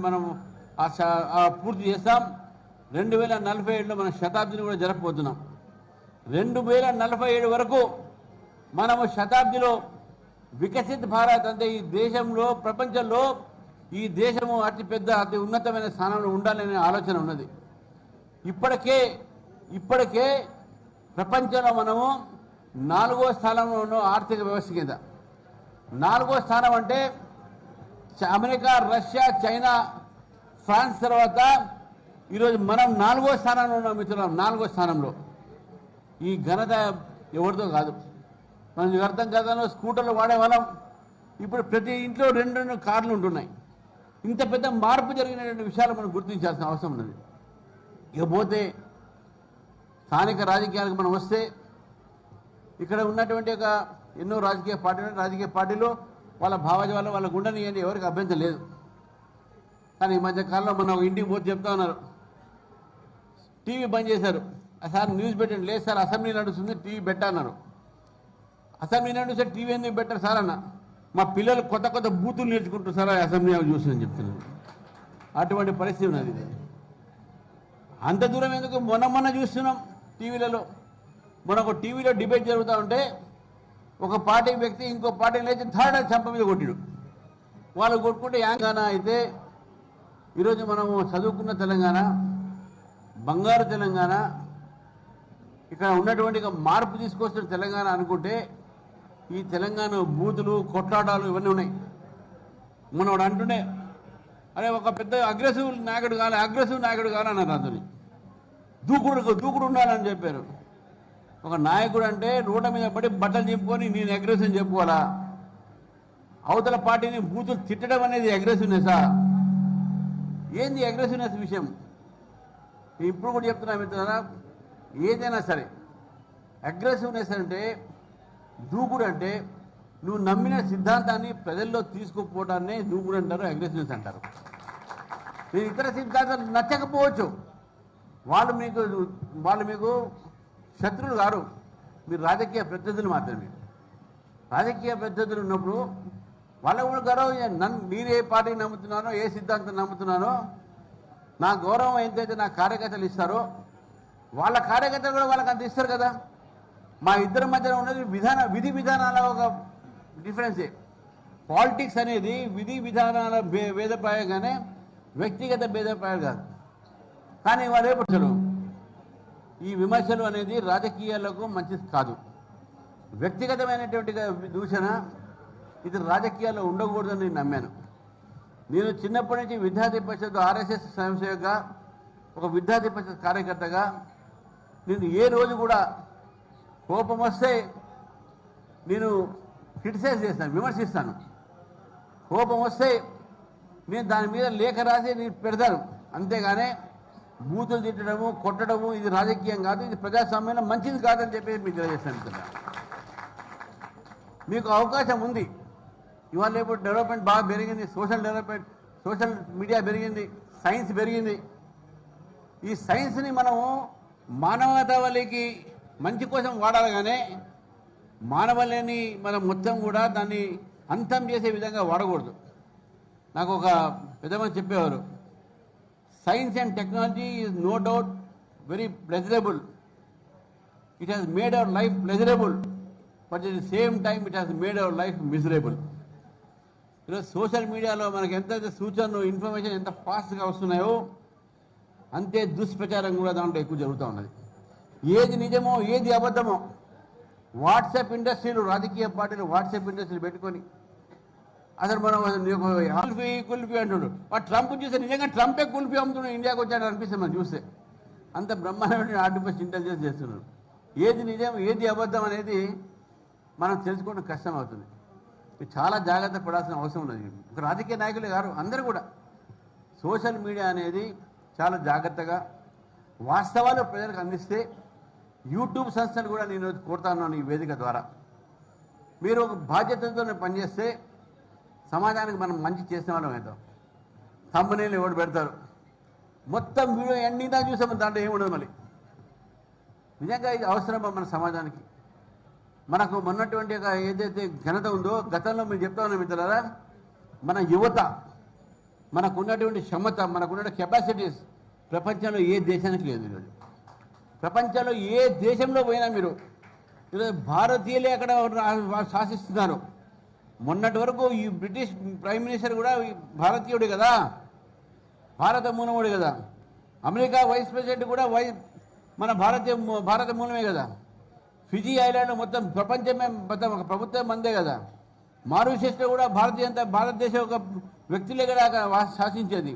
మనం పూర్తి చేస్తాం. 2047లో మన శతాబ్దిని కూడా జరపబోతున్నాం. 2047 వరకు మనము శతాబ్దిలో వికసిత్ భారత్ అంటే ఈ దేశంలో ప్రపంచంలో ఈ దేశము అతి ఉన్నతమైన స్థానంలో ఉండాలనే ఆలోచన ఉన్నది. ఇప్పటికే ప్రపంచంలో మనము 4వ స్థానంలో ఉన్న ఆర్థిక వ్యవస్థ కింద. 4వ స్థానం అంటే అమెరికా, రష్యా, చైనా, ఫ్రాన్స్ తర్వాత ఈరోజు మనం 4వ స్థానంలో ఉన్నాం మిత్రులం. 4వ స్థానంలో. ఈ ఘనత ఎవరితో కాదు. మనం అర్థం కాదని స్కూటర్లు వాడేవాళ్ళం. ఇప్పుడు ప్రతి ఇంట్లో 2 కార్లు ఉంటున్నాయి. ఇంత పెద్ద మార్పు జరిగినటువంటి విషయాలు మనం గుర్తించాల్సిన అవసరం ఉన్నది. ఇకపోతే స్థానిక రాజకీయాలకు మనం వస్తే ఇక్కడ ఉన్నటువంటి ఎన్నో రాజకీయ పార్టీలు వాళ్ళ భావజాలం వాళ్ళ గుండెని ఎవరికి అభ్యంతరం లేదు. కానీ ఈ మధ్య కాలంలో మనం ఒక ఇంటికి పోతే చెప్తా ఉన్నారు, టీవీ బంద్ చేశారు. సార్ న్యూస్ పెట్టండి. లేదు సార్ అసెంబ్లీ నడుస్తుంది, టీవీ పెట్టన్నారు. అసెంబ్లీ నడుస్తే టీవీ ఎందుకు పెట్టారు సార్ అన్న. మా పిల్లలు కొత్త బూతులు నేర్చుకుంటారు సార్ అసెంబ్లీ చూస్తుందని చెప్తున్నారు. అటువంటి పరిస్థితి ఉన్నది. అంత దూరం ఎందుకు? మొన్న చూస్తున్నాం టీవీలలో. ఒక టీవీలో డిబేట్ జరుగుతూ ఉంటే ఒక పార్టీ వ్యక్తి ఇంకో పార్టీ లేచి థర్డ్ చంప మీద కొట్టిడు. వాళ్ళు కొట్టుకుంటే తెలంగాణ అయితే ఈరోజు మనము చదువుకున్న తెలంగాణ, బంగారు తెలంగాణ, ఇక్కడ ఉన్నటువంటి మార్పు తీసుకొస్తున్న తెలంగాణ అనుకుంటే ఈ తెలంగాణ బూతులు, కొట్లాటాలు ఇవన్నీ ఉన్నాయి. మనవాడు అంటుండే అరే ఒక పెద్ద అగ్రెసివ్ నాయకుడు కావాలన్నారు. అందుని దూకుడు ఉండాలని చెప్పారు. ఒక నాయకుడు అంటే రోడ్ల మీద పడి బట్టలు చెప్పుకొని నేను అగ్రెసివ్ చెప్పుకోవాలా? అవతల పార్టీని బూతులు తిట్టడం అనేది అగ్రెసివ్నెసా? ఏంది అగ్రెసివ్నెస్ విషయం? ఇప్పుడు కూడా చెప్తున్నా మిత్రులారా, ఏదైనా సరే అగ్రెసివ్నెస్ అంటే, దూకుడు అంటే నువ్వు నమ్మిన సిద్ధాంతాన్ని ప్రజల్లో తీసుకుపోవడాన్ని దూకుడు అంటారు, అగ్రెసివ్నెస్ అంటారు. నేను ఇతర సిద్ధాంతాలు నచ్చకపోవచ్చు, వాళ్ళు మీకు శత్రువులు కారు, మీరు రాజకీయ ప్రత్యర్థులు మాత్రమే. రాజకీయ ప్రత్యర్థులు ఉన్నప్పుడు వాళ్ళకు కూడా గౌరవం. మీరు ఏ పార్టీని నమ్ముతున్నానో, ఏ సిద్ధాంతం నమ్ముతున్నానో, నా గౌరవం ఎంతైతే నా కార్యకర్తలు ఇస్తారో వాళ్ళ కార్యకర్తలు కూడా వాళ్ళకి అంత ఇస్తారు కదా. మా ఇద్దరి మధ్యన ఉన్నది విధి విధానాల ఒక డిఫరెన్సే. పాలిటిక్స్ అనేది విధి విధానాల భేదప్రాయంగానే, వ్యక్తిగత భేదప్రాయాలు కాదు. కానీ వాళ్ళు ఏపడతారు, ఈ విమర్శలు అనేది రాజకీయాలకు మంచిది కాదు. వ్యక్తిగతమైనటువంటి దూషణ ఇది రాజకీయాల్లో ఉండకూడదని నేను నమ్మాను. నేను చిన్నప్పటి నుంచి విద్యార్థి పరిషత్ ఆర్ఎస్ఎస్ స్వయంసేవగా, ఒక విద్యార్థి పరిషత్ కార్యకర్తగా నేను ఏ రోజు కూడా కోపం వస్తే నేను క్రిటిసైజ్ చేస్తాను, విమర్శిస్తాను. కోపం వస్తే నేను దాని మీద లేఖ రాసి నేను పెడతాను. అంతేగానే బూతులు తిట్టడము, కొట్టడము ఇది రాజకీయం కాదు, ఇది ప్రజాస్వామ్యంలో మంచిది కాదని చెప్పేసి మీకు తెలియజేస్తాను కదా. మీకు అవకాశం ఉంది. ఇవాళ ఇప్పుడు డెవలప్మెంట్ బాగా పెరిగింది, సోషల్ మీడియా పెరిగింది, సైన్స్ పెరిగింది. ఈ సైన్స్ని మనము మానవతావళికి మంచి కోసం వాడాలి, కానీ మానవలేని మనం మొత్తం కూడా దాన్ని అంతం చేసే విధంగా వాడకూడదు. నాకు ఒక పెద్దమని చెప్పేవారు, science and technology is no doubt very pleasurable. It has made our life pleasurable, but at the same time it has made our life miserable. ఈరోజు సోషల్ మీడియాలో మనకు ఎంతైతే సూచనలు, ఇన్ఫర్మేషన్ ఎంత ఫాస్ట్గా వస్తున్నాయో అంతే దుష్ప్రచారం కూడా దాంట్లో ఎక్కువ జరుగుతూ ఉన్నది. ఏది నిజమో ఏది అబద్ధమో వాట్సాప్ ఇండస్ట్రీలు, రాజకీయ పార్టీలు వాట్సాప్ ఇండస్ట్రీలు పెట్టుకొని అసలు మనం కుల్ఫీ అంటున్నాడు. వాడు ట్రంప్ చూస్తే నిజంగా ట్రంపే కుల్ఫీ అమ్ముతున్నాడు, ఇండియాకి వచ్చాడు అనిపిస్తుంది మనం చూస్తే. అంత బ్రహ్మాండమైన ఆర్టిఫిషియల్ ఇంటెలిజెన్స్ చేస్తున్నారు. ఏది నిజం ఏది అబద్ధం అనేది మనం తెలుసుకోవడం కష్టం అవుతుంది. చాలా జాగ్రత్త పడాల్సిన అవసరం ఉన్నది. ఒక రాజకీయ నాయకులే కాదు, అందరూ కూడా సోషల్ మీడియా అనేది చాలా జాగ్రత్తగా వాస్తవాలు ప్రజలకు అందిస్తే, యూట్యూబ్ సంస్థలు కూడా నేను కోరుతాను ఈ వేదిక ద్వారా, మీరు ఒక బాధ్యతతో పనిచేస్తే సమాజానికి మనం మంచి చేసిన వాళ్ళం అవుతాం. థంబ్నెయిల్ ఎవరు పెడతారు, మొత్తం వీడియో ఎన్నిదా చూసాము, దాంట్లో ఏముండదు. మళ్ళీ నిజంగా ఇది అవసరమా మన సమాజానికి? మనకు మొన్నటువంటి ఏదైతే ఘనత ఉందో, గతంలో మీరు చెప్తా ఉన్నాం మిత్రులారా, మన యువత మనకున్నటువంటి క్షమత, మనకున్న కెపాసిటీస్ ప్రపంచంలో ఏ దేశానికి లేదు. ఈరోజు ప్రపంచంలో ఏ దేశంలో పోయినా మీరు ఈరోజు భారతీయులే అక్కడ శాసిస్తున్నారు. మొన్నటి వరకు ఈ బ్రిటిష్ ప్రైమ్ మినిస్టర్ కూడా భారతీయుడు కదా, భారత మూలముడు కదా. అమెరికా వైస్ ప్రెసిడెంట్ కూడా మన భారత మూలమే కదా. ఫిజీ ఐలాండ్ మొత్తం ప్రపంచమే మొత్తం ఒక ప్రభుత్వం మందే కదా. మారిషస్లో కూడా భారతదేశం ఒక వ్యక్తులే కదా శాసించేది.